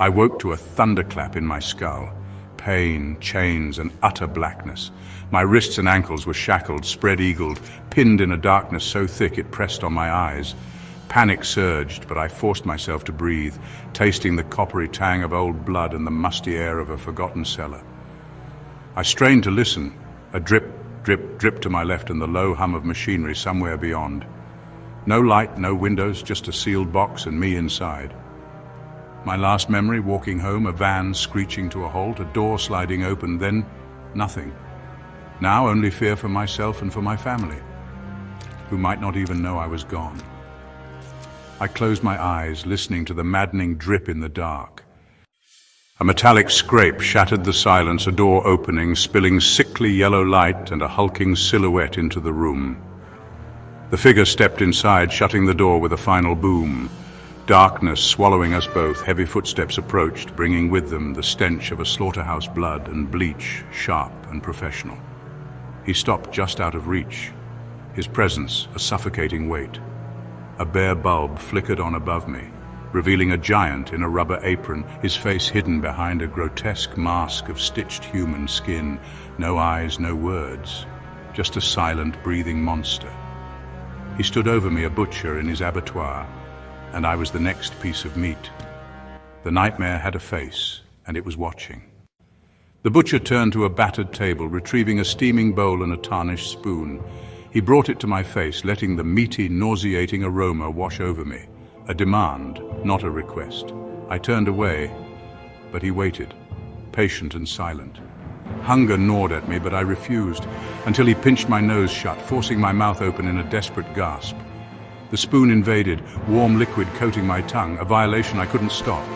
I woke to a thunderclap in my skull. Pain, chains, and utter blackness. My wrists and ankles were shackled, spread-eagled, pinned in a darkness so thick it pressed on my eyes. Panic surged, but I forced myself to breathe, tasting the coppery tang of old blood and the musty air of a forgotten cellar. I strained to listen, a drip, drip, drip to my left and the low hum of machinery somewhere beyond. No light, no windows, just a sealed box and me inside. My last memory, walking home, a van screeching to a halt, a door sliding open, then nothing. Now only fear for myself and for my family, who might not even know I was gone. I closed my eyes, listening to the maddening drip in the dark. A metallic scrape shattered the silence, a door opening, spilling sickly yellow light and a hulking silhouette into the room. The figure stepped inside, shutting the door with a final boom. Darkness swallowing us both, heavy footsteps approached, bringing with them the stench of a slaughterhouse blood and bleach, sharp and professional. He stopped just out of reach, his presence a suffocating weight. A bare bulb flickered on above me, revealing a giant in a rubber apron, his face hidden behind a grotesque mask of stitched human skin. No eyes, no words, just a silent, breathing monster. He stood over me, a butcher in his abattoir, and I was the next piece of meat. The nightmare had a face, and it was watching. The butcher turned to a battered table, retrieving a steaming bowl and a tarnished spoon. He brought it to my face, letting the meaty, nauseating aroma wash over me. A demand, not a request. I turned away, but he waited, patient and silent. Hunger gnawed at me, but I refused, until he pinched my nose shut, forcing my mouth open in a desperate gasp. The spoon invaded, warm liquid coating my tongue, a violation I couldn't stop.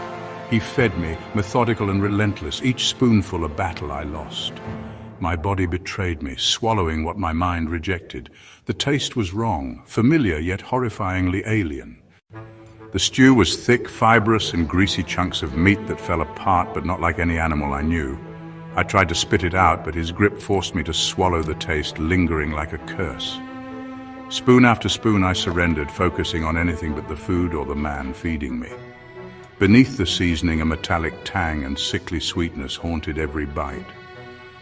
He fed me, methodical and relentless, each spoonful a battle I lost. My body betrayed me, swallowing what my mind rejected. The taste was wrong, familiar yet horrifyingly alien. The stew was thick, fibrous, and greasy chunks of meat that fell apart, but not like any animal I knew. I tried to spit it out, but his grip forced me to swallow the taste, lingering like a curse. Spoon after spoon I surrendered, focusing on anything but the food or the man feeding me. Beneath the seasoning, a metallic tang and sickly sweetness haunted every bite.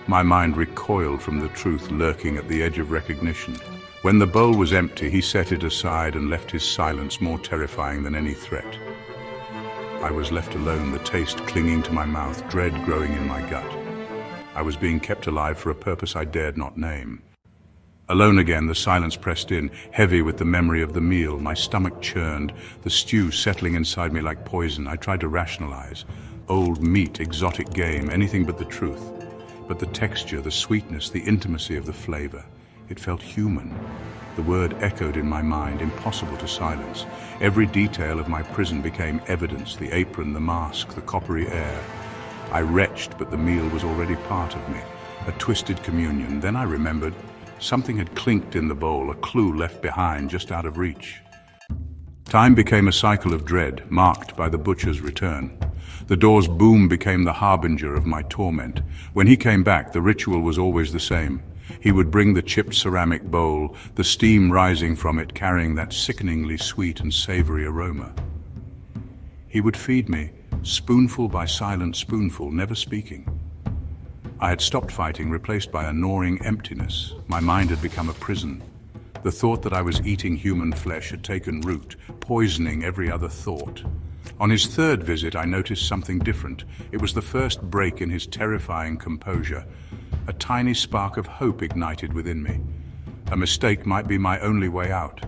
My mind recoiled from the truth lurking at the edge of recognition. When the bowl was empty, he set it aside and left his silence more terrifying than any threat. I was left alone, the taste clinging to my mouth, dread growing in my gut. I was being kept alive for a purpose I dared not name. Alone again, the silence pressed in, heavy with the memory of the meal. My stomach churned, the stew settling inside me like poison. I tried to rationalize. Old meat, exotic game, anything but the truth. But the texture, the sweetness, the intimacy of the flavor. It felt human. The word echoed in my mind, impossible to silence. Every detail of my prison became evidence, the apron, the mask, the coppery air. I retched, but the meal was already part of me. A twisted communion. Then I remembered. Something had clinked in the bowl, a clue left behind, just out of reach. Time became a cycle of dread, marked by the butcher's return. The door's boom became the harbinger of my torment. When he came back, the ritual was always the same. He would bring the chipped ceramic bowl, the steam rising from it, carrying that sickeningly sweet and savory aroma. He would feed me, spoonful by silent spoonful, never speaking. I had stopped fighting, replaced by a gnawing emptiness. My mind had become a prison. The thought that I was eating human flesh had taken root, poisoning every other thought. On his third visit, I noticed something different. It was the first break in his terrifying composure. A tiny spark of hope ignited within me. A mistake might be my only way out.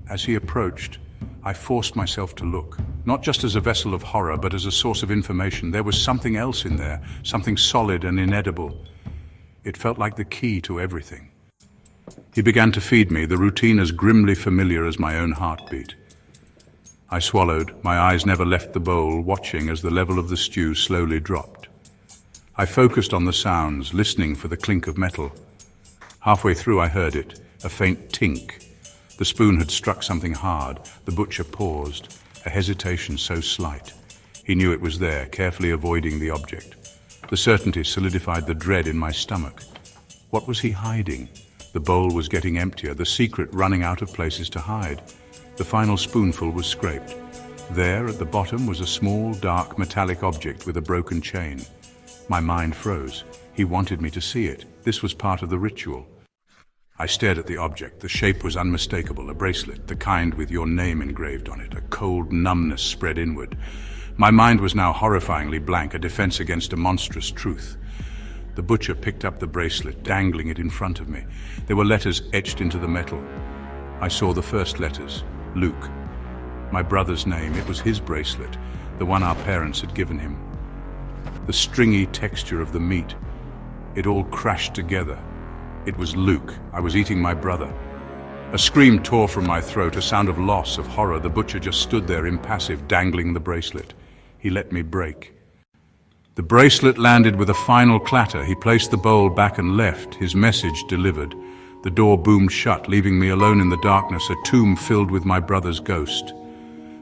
As he approached, I forced myself to look, not just as a vessel of horror, but as a source of information. There was something else in there, something solid and inedible. It felt like the key to everything. He began to feed me, the routine as grimly familiar as my own heartbeat. I swallowed, my eyes never left the bowl, watching as the level of the stew slowly dropped. I focused on the sounds, listening for the clink of metal. Halfway through I heard it, a faint tink. The spoon had struck something hard. The butcher paused, a hesitation so slight. He knew it was there, carefully avoiding the object. The certainty solidified the dread in my stomach. What was he hiding? The bowl was getting emptier, the secret running out of places to hide. The final spoonful was scraped. There, at the bottom, was a small, dark, metallic object with a broken chain. My mind froze. He wanted me to see it. This was part of the ritual. I stared at the object. The shape was unmistakable, a bracelet, the kind with your name engraved on it. A cold numbness spread inward. My mind was now horrifyingly blank, a defense against a monstrous truth. The butcher picked up the bracelet, dangling it in front of me. There were letters etched into the metal. I saw the first letters, Luke. My brother's name. It was his bracelet, the one our parents had given him. The stringy texture of the meat. It all crashed together. It was Luke. I was eating my brother. A scream tore from my throat, a sound of loss, of horror. The butcher just stood there, impassive, dangling the bracelet. He let me break. The bracelet landed with a final clatter. He placed the bowl back and left, his message delivered. The door boomed shut, leaving me alone in the darkness, a tomb filled with my brother's ghost.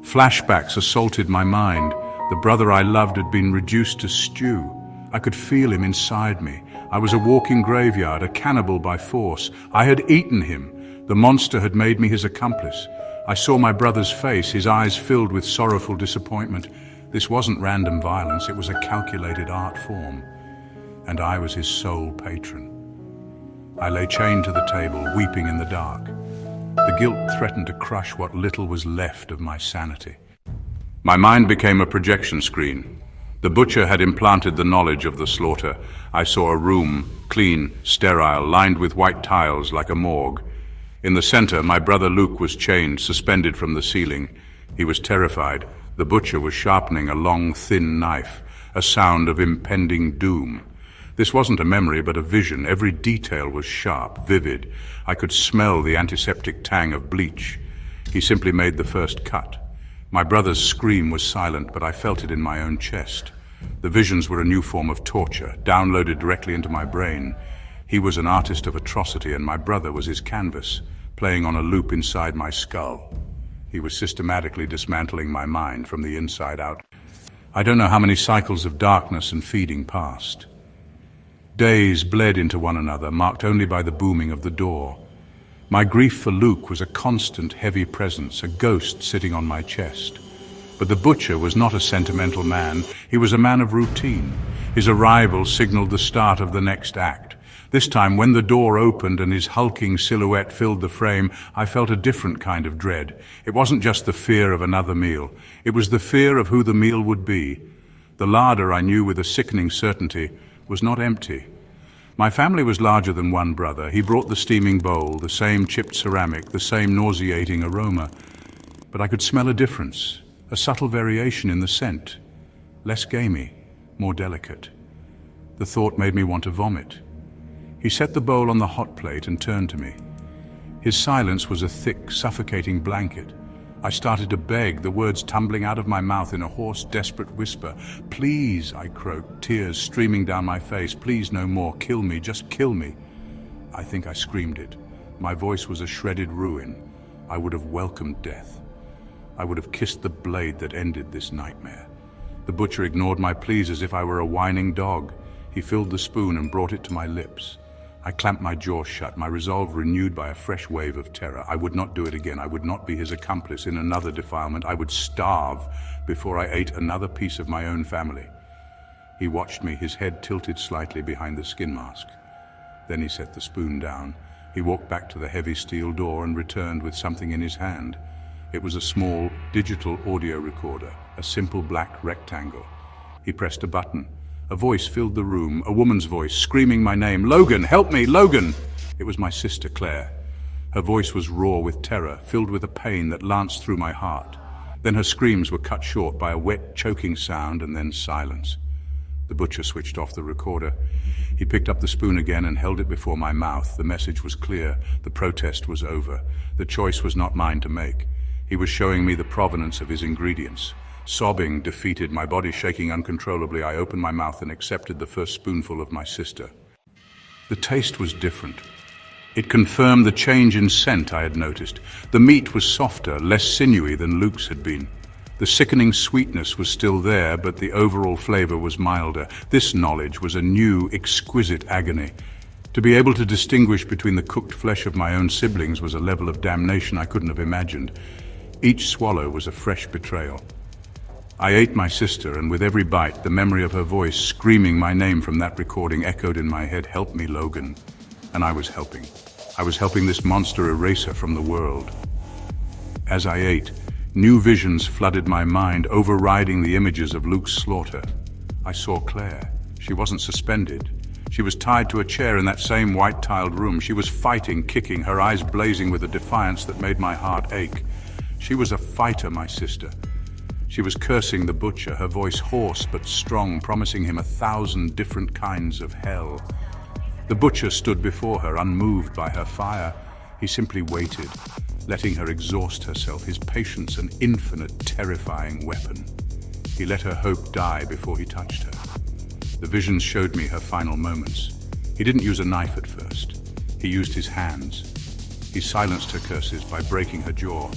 Flashbacks assaulted my mind. The brother I loved had been reduced to stew. I could feel him inside me. I was a walking graveyard, a cannibal by force. I had eaten him. The monster had made me his accomplice. I saw my brother's face, his eyes filled with sorrowful disappointment. This wasn't random violence, it was a calculated art form. And I was his sole patron. I lay chained to the table, weeping in the dark. The guilt threatened to crush what little was left of my sanity. My mind became a projection screen. The butcher had implanted the knowledge of the slaughter. I saw a room, clean, sterile, lined with white tiles like a morgue. In the center, my brother Luke was chained, suspended from the ceiling. He was terrified. The butcher was sharpening a long, thin knife, a sound of impending doom. This wasn't a memory, but a vision. Every detail was sharp, vivid. I could smell the antiseptic tang of bleach. He simply made the first cut. My brother's scream was silent, but I felt it in my own chest. The visions were a new form of torture, downloaded directly into my brain. He was an artist of atrocity, and my brother was his canvas, playing on a loop inside my skull. He was systematically dismantling my mind from the inside out. I don't know how many cycles of darkness and feeding passed. Days bled into one another, marked only by the booming of the door. My grief for Luke was a constant, heavy presence, a ghost sitting on my chest. But the butcher was not a sentimental man. He was a man of routine. His arrival signaled the start of the next act. This time, when the door opened and his hulking silhouette filled the frame, I felt a different kind of dread. It wasn't just the fear of another meal. It was the fear of who the meal would be. The larder, I knew with a sickening certainty, was not empty. My family was larger than one brother. He brought the steaming bowl, the same chipped ceramic, the same nauseating aroma. But I could smell a difference, a subtle variation in the scent. Less gamey, more delicate. The thought made me want to vomit. He set the bowl on the hot plate and turned to me. His silence was a thick, suffocating blanket. I started to beg, the words tumbling out of my mouth in a hoarse, desperate whisper. "Please," I croaked, tears streaming down my face. "Please, no more. Kill me. Just kill me." I think I screamed it. My voice was a shredded ruin. I would have welcomed death. I would have kissed the blade that ended this nightmare. The butcher ignored my pleas as if I were a whining dog. He filled the spoon and brought it to my lips. I clamped my jaw shut, my resolve renewed by a fresh wave of terror. I would not do it again. I would not be his accomplice in another defilement. I would starve before I ate another piece of my own family. He watched me, his head tilted slightly behind the skin mask. Then he set the spoon down. He walked back to the heavy steel door and returned with something in his hand. It was a small, digital audio recorder, a simple black rectangle. He pressed a button. A voice filled the room, a woman's voice, screaming my name. "Logan, help me, Logan!" It was my sister, Claire. Her voice was raw with terror, filled with a pain that lanced through my heart. Then her screams were cut short by a wet, choking sound, and then silence. The butcher switched off the recorder. He picked up the spoon again and held it before my mouth. The message was clear. The protest was over. The choice was not mine to make. He was showing me the provenance of his ingredients. Sobbing, defeated, my body shaking uncontrollably, I opened my mouth and accepted the first spoonful of my sister. The taste was different. It confirmed the change in scent I had noticed. The meat was softer, less sinewy than Luke's had been. The sickening sweetness was still there, but the overall flavor was milder. This knowledge was a new, exquisite agony. To be able to distinguish between the cooked flesh of my own siblings was a level of damnation I couldn't have imagined. Each swallow was a fresh betrayal. I ate my sister, and with every bite, the memory of her voice screaming my name from that recording echoed in my head, "Help me, Logan." And I was helping. I was helping this monster erase her from the world. As I ate, new visions flooded my mind, overriding the images of Luke's slaughter. I saw Claire. She wasn't suspended. She was tied to a chair in that same white-tiled room. She was fighting, kicking, her eyes blazing with a defiance that made my heart ache. She was a fighter, my sister. She was cursing the butcher, her voice hoarse but strong, promising him 1,000 different kinds of hell. The butcher stood before her, unmoved by her fire. He simply waited, letting her exhaust herself, his patience an infinite, terrifying weapon. He let her hope die before he touched her. The visions showed me her final moments. He didn't use a knife at first. He used his hands. He silenced her curses by breaking her jaw.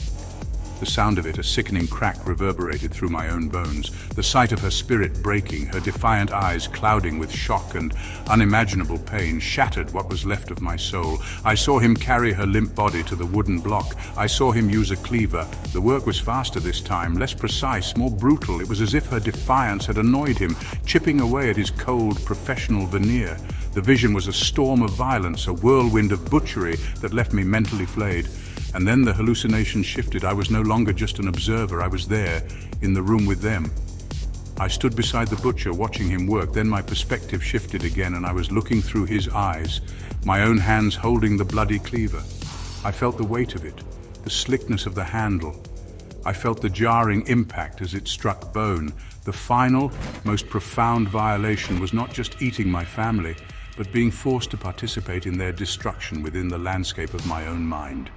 The sound of it, a sickening crack, reverberated through my own bones. The sight of her spirit breaking, her defiant eyes clouding with shock and unimaginable pain, shattered what was left of my soul. I saw him carry her limp body to the wooden block. I saw him use a cleaver. The work was faster this time, less precise, more brutal. It was as if her defiance had annoyed him, chipping away at his cold, professional veneer. The vision was a storm of violence, a whirlwind of butchery that left me mentally flayed. And then the hallucination shifted. I was no longer just an observer. I was there, in the room with them. I stood beside the butcher, watching him work. Then my perspective shifted again, and I was looking through his eyes, my own hands holding the bloody cleaver. I felt the weight of it, the slickness of the handle. I felt the jarring impact as it struck bone. The final, most profound violation was not just eating my family, but being forced to participate in their destruction within the landscape of my own mind.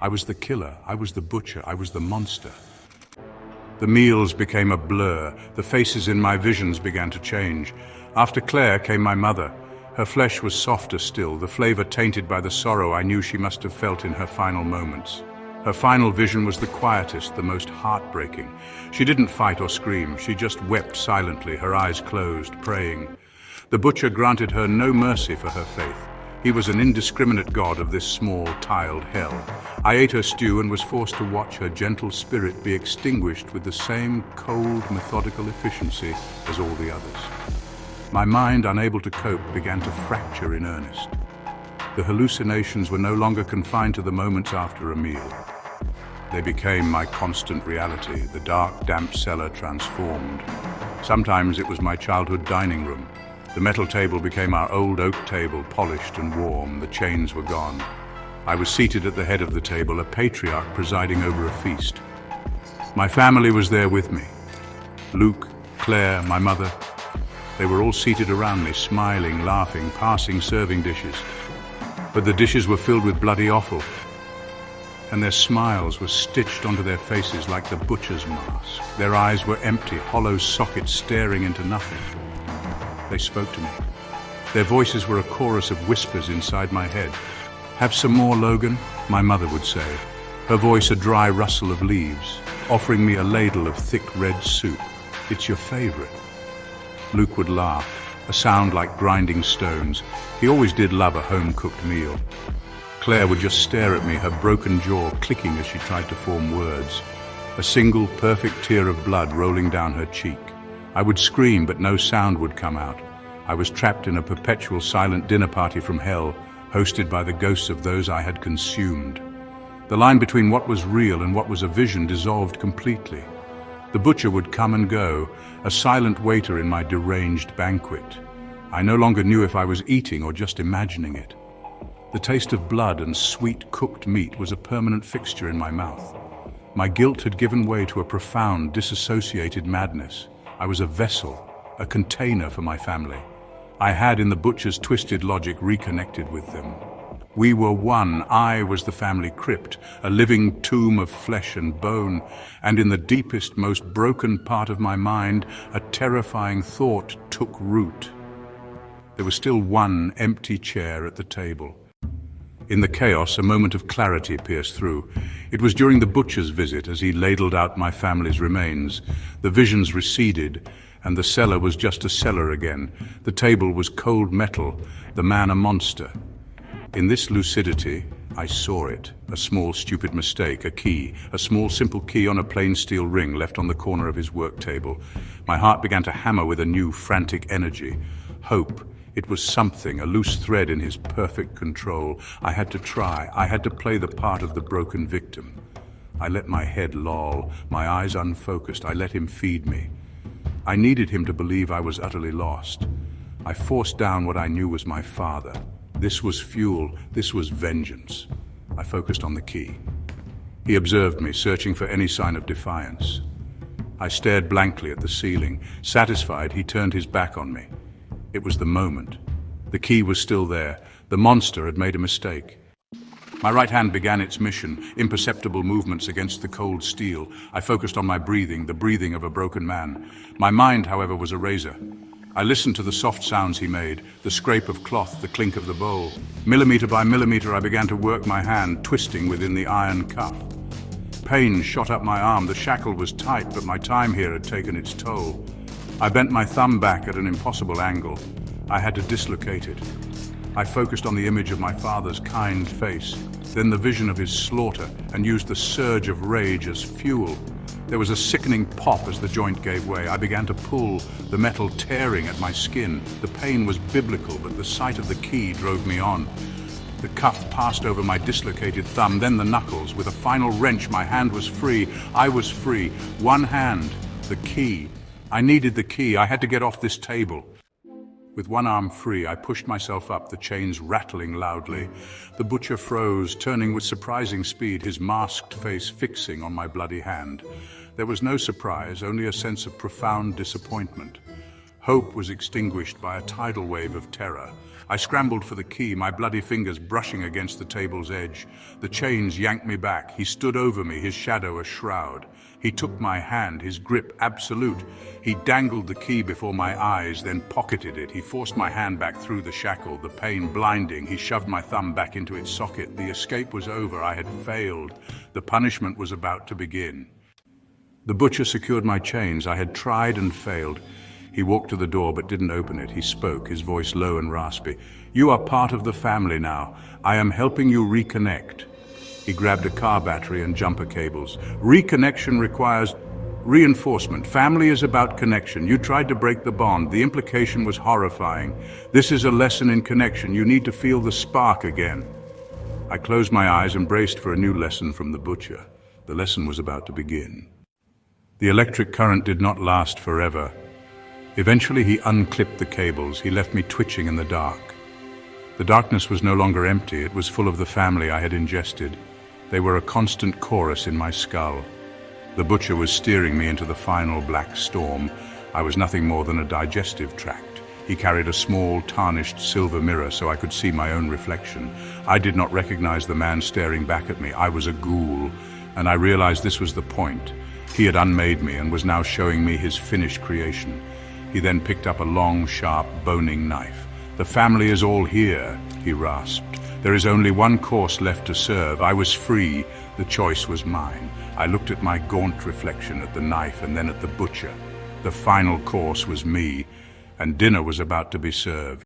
I was the killer, I was the butcher, I was the monster. The meals became a blur. The faces in my visions began to change. After Claire came my mother. Her flesh was softer still, the flavor tainted by the sorrow I knew she must have felt in her final moments. Her final vision was the quietest, the most heartbreaking. She didn't fight or scream, she just wept silently, her eyes closed, praying. The butcher granted her no mercy for her faith. He was an indiscriminate god of this small, tiled hell. I ate her stew and was forced to watch her gentle spirit be extinguished with the same cold, methodical efficiency as all the others. My mind, unable to cope, began to fracture in earnest. The hallucinations were no longer confined to the moments after a meal. They became my constant reality, the dark, damp cellar transformed. Sometimes it was my childhood dining room. The metal table became our old oak table, polished and warm. The chains were gone. I was seated at the head of the table, a patriarch presiding over a feast. My family was there with me. Luke, Claire, my mother. They were all seated around me, smiling, laughing, passing serving dishes. But the dishes were filled with bloody offal, and their smiles were stitched onto their faces like the butcher's mask. Their eyes were empty, hollow sockets staring into nothing. They spoke to me. Their voices were a chorus of whispers inside my head. "Have some more, Logan," my mother would say, her voice a dry rustle of leaves, offering me a ladle of thick red soup. "It's your favorite." Luke would laugh, a sound like grinding stones. He always did love a home-cooked meal. Claire would just stare at me, her broken jaw clicking as she tried to form words, a single perfect tear of blood rolling down her cheek. I would scream, but no sound would come out. I was trapped in a perpetual silent dinner party from hell, hosted by the ghosts of those I had consumed. The line between what was real and what was a vision dissolved completely. The butcher would come and go, a silent waiter in my deranged banquet. I no longer knew if I was eating or just imagining it. The taste of blood and sweet cooked meat was a permanent fixture in my mouth. My guilt had given way to a profound, disassociated madness. I was a vessel, a container for my family. I had, in the butcher's twisted logic, reconnected with them. We were one. I was the family crypt, a living tomb of flesh and bone, and in the deepest, most broken part of my mind, a terrifying thought took root. There was still one empty chair at the table. In the chaos, a moment of clarity pierced through. It was during the butcher's visit, as he ladled out my family's remains. The visions receded, and the cellar was just a cellar again. The table was cold metal, the man a monster. In this lucidity, I saw it. A small, stupid mistake. A key. A small, simple key on a plain steel ring left on the corner of his work table. My heart began to hammer with a new, frantic energy. Hope. It was something, a loose thread in his perfect control. I had to try. I had to play the part of the broken victim. I let my head loll, my eyes unfocused. I let him feed me. I needed him to believe I was utterly lost. I forced down what I knew was my father. This was fuel. This was vengeance. I focused on the key. He observed me, searching for any sign of defiance. I stared blankly at the ceiling. Satisfied, he turned his back on me. It was the moment. The key was still there. The monster had made a mistake. My right hand began its mission, imperceptible movements against the cold steel. I focused on my breathing, the breathing of a broken man. My mind, however, was a razor. I listened to the soft sounds he made, the scrape of cloth, the clink of the bowl. Millimeter by millimeter, I began to work my hand, twisting within the iron cuff. Pain shot up my arm. The shackle was tight, but my time here had taken its toll. I bent my thumb back at an impossible angle. I had to dislocate it. I focused on the image of my father's kind face, then the vision of his slaughter, and used the surge of rage as fuel. There was a sickening pop as the joint gave way. I began to pull, the metal tearing at my skin. The pain was biblical, but the sight of the key drove me on. The cuff passed over my dislocated thumb, then the knuckles. With a final wrench, my hand was free. I was free. One hand, the key. I needed the key. I had to get off this table. With one arm free, I pushed myself up, the chains rattling loudly. The butcher froze, turning with surprising speed, his masked face fixing on my bloody hand. There was no surprise, only a sense of profound disappointment. Hope was extinguished by a tidal wave of terror. I scrambled for the key, my bloody fingers brushing against the table's edge. The chains yanked me back. He stood over me, his shadow a shroud. He took my hand, his grip absolute. He dangled the key before my eyes, then pocketed it. He forced my hand back through the shackle, the pain blinding. He shoved my thumb back into its socket. The escape was over. I had failed. The punishment was about to begin. The butcher secured my chains. I had tried and failed. He walked to the door but didn't open it. He spoke, his voice low and raspy. "You are part of the family now. I am helping you reconnect." He grabbed a car battery and jumper cables. Reconnection requires reinforcement. Family is about connection. You tried to break the bond. The implication was horrifying. This is a lesson in connection. You need to feel the spark again. I closed my eyes and braced for a new lesson from the butcher. The lesson was about to begin. The electric current did not last forever. Eventually he unclipped the cables. He left me twitching in the dark. The darkness was no longer empty. It was full of the family I had ingested. They were a constant chorus in my skull. The butcher was steering me into the final black storm. I was nothing more than a digestive tract. He carried a small, tarnished silver mirror so I could see my own reflection. I did not recognize the man staring back at me. I was a ghoul, and I realized this was the point. He had unmade me and was now showing me his finished creation. He then picked up a long, sharp, boning knife. "The family is all here," he rasped. "There is only one course left to serve. I was free. The choice was mine." I looked at my gaunt reflection, at the knife, and then at the butcher. The final course was me, and dinner was about to be served.